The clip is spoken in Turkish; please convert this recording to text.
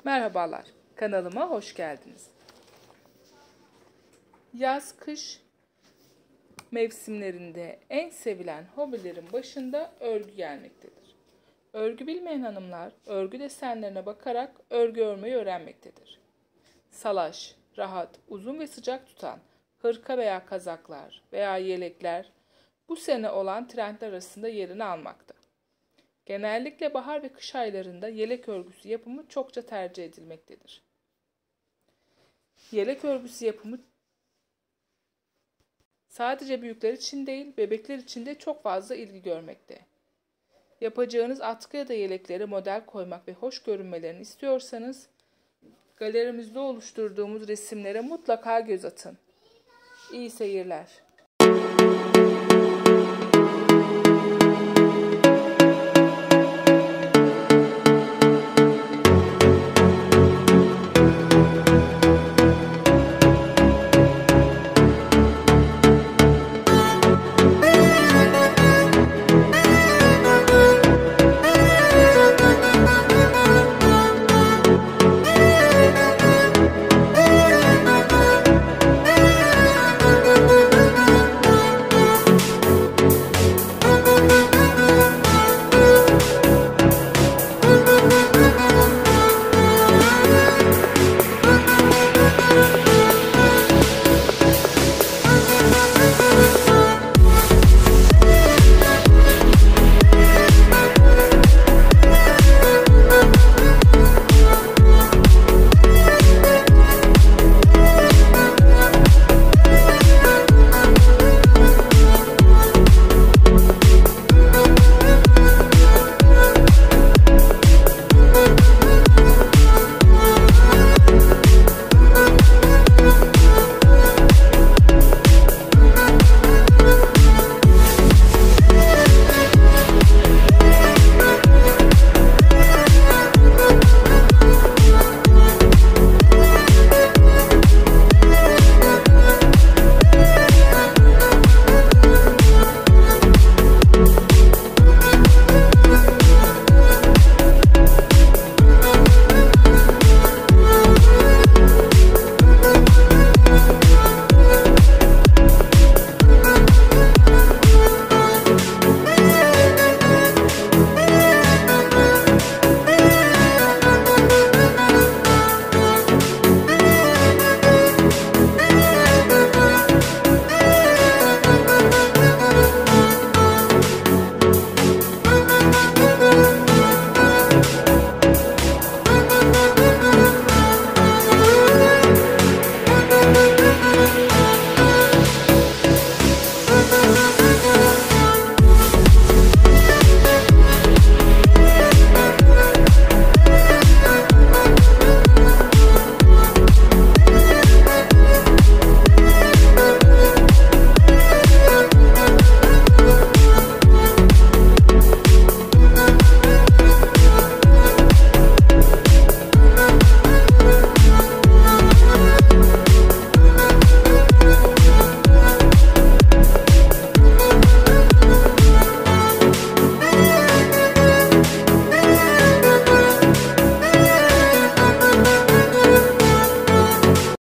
Merhabalar, kanalıma hoş geldiniz. Yaz-kış mevsimlerinde en sevilen hobilerin başında örgü gelmektedir. Örgü bilmeyen hanımlar örgü desenlerine bakarak örgü örmeyi öğrenmektedir. Salaş, rahat, uzun ve sıcak tutan hırka veya kazaklar veya yelekler bu sene olan trendler arasında yerini almakta. Genellikle bahar ve kış aylarında yelek örgüsü yapımı çokça tercih edilmektedir. Yelek örgüsü yapımı sadece büyükler için değil, bebekler için de çok fazla ilgi görmekte. Yapacağınız atkı ya da yelekleri model koymak ve hoş görünmelerini istiyorsanız, galerimizde oluşturduğumuz resimlere mutlaka göz atın. İyi seyirler.